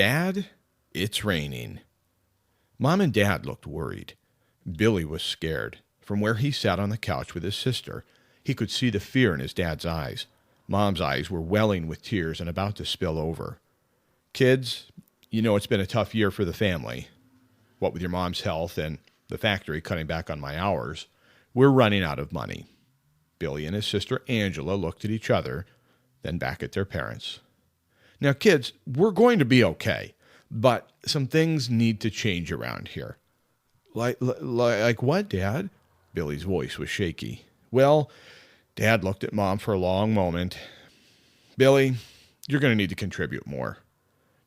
Dad, it's raining. Mom and Dad looked worried. Billy was scared. From where he sat on the couch with his sister, he could see the fear in his dad's eyes. Mom's eyes were welling with tears and about to spill over. Kids, you know it's been a tough year for the family. What with your mom's health and the factory cutting back on my hours, we're running out of money. Billy and his sister Angela looked at each other, then back at their parents. Now, kids, we're going to be okay, but some things need to change around here. Like what, Dad? Billy's voice was shaky. Well, Dad looked at Mom for a long moment. Billy, you're going to need to contribute more.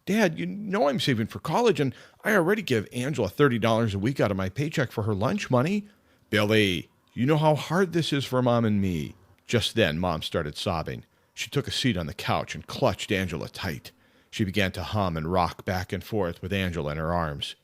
Dad, you know I'm saving for college, and I already give Angela $30 a week out of my paycheck for her lunch money. Billy, you know how hard this is for Mom and me. Just then, Mom started sobbing. She took a seat on the couch and clutched Angela tight. She began to hum and rock back and forth with Angela in her arms.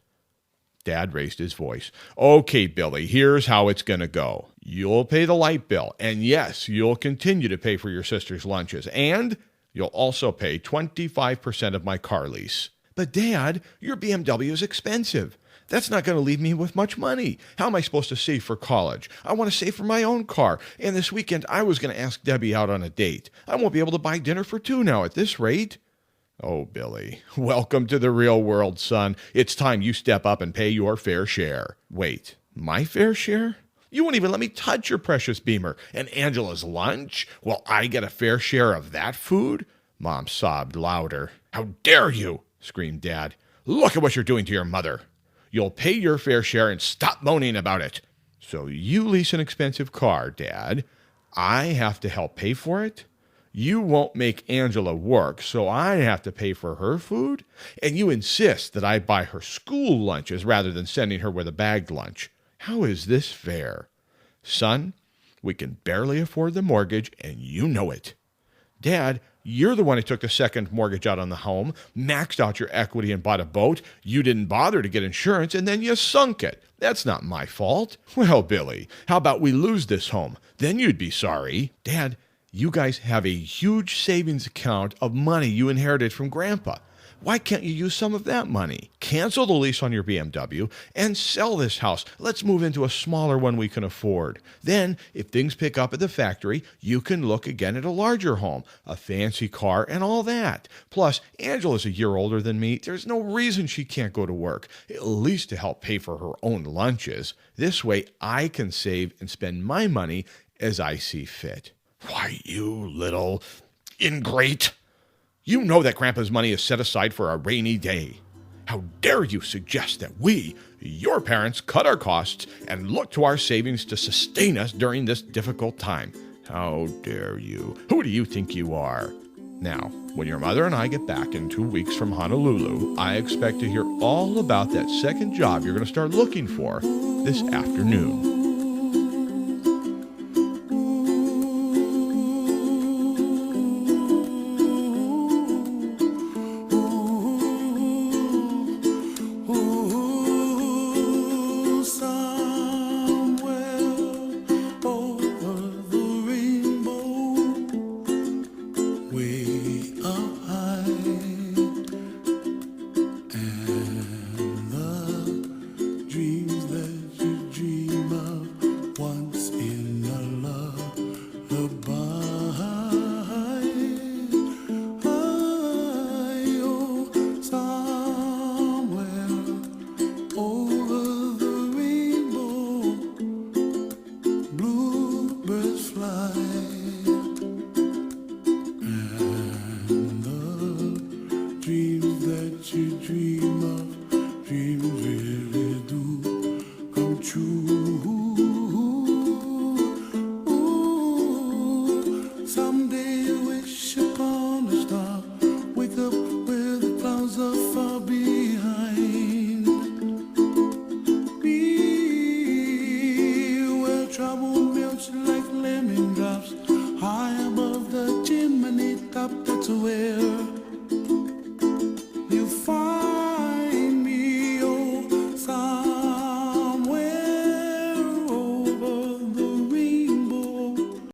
Dad raised his voice. Okay, Billy, here's how it's going to go. You'll pay the light bill, and yes, you'll continue to pay for your sister's lunches, and you'll also pay 25% of my car lease. But, Dad, your BMW is expensive. That's not going to leave me with much money. How am I supposed to save for college? I want to save for my own car. And this weekend, I was going to ask Debbie out on a date. I won't be able to buy dinner for two now at this rate. Oh, Billy, welcome to the real world, son. It's time you step up and pay your fair share. Wait, my fair share? You won't even let me touch your precious Beamer. And Angela's lunch? Will I get a fair share of that food? Mom sobbed louder. How dare you? Screamed Dad. Look at what you're doing to your mother. You'll pay your fair share and stop moaning about it. So you lease an expensive car, Dad. I have to help pay for it? You won't make Angela work, so I have to pay for her food? And you insist that I buy her school lunches rather than sending her with a bagged lunch. How is this fair? Son, we can barely afford the mortgage, and you know it. Dad, you're the one who took the second mortgage out on the home, maxed out your equity and bought a boat. You didn't bother to get insurance, and then you sunk it. That's not my fault. Well, Billy, how about we lose this home? Then you'd be sorry. Dad, you guys have a huge savings account of money you inherited from Grandpa. Why can't you use some of that money? Cancel the lease on your BMW and sell this house. Let's move into a smaller one we can afford. Then, if things pick up at the factory, you can look again at a larger home, a fancy car, and all that. Plus, Angela's a year older than me. There's no reason she can't go to work, at least to help pay for her own lunches. This way, I can save and spend my money as I see fit. Why, you little ingrate! You know that Grandpa's money is set aside for a rainy day. How dare you suggest that we, your parents, cut our costs and look to our savings to sustain us during this difficult time? How dare you? Who do you think you are? Now, when your mother and I get back in 2 weeks from Honolulu, I expect to hear all about that second job you're going to start looking for this afternoon. Like lemon drops high above the chimney top. That's where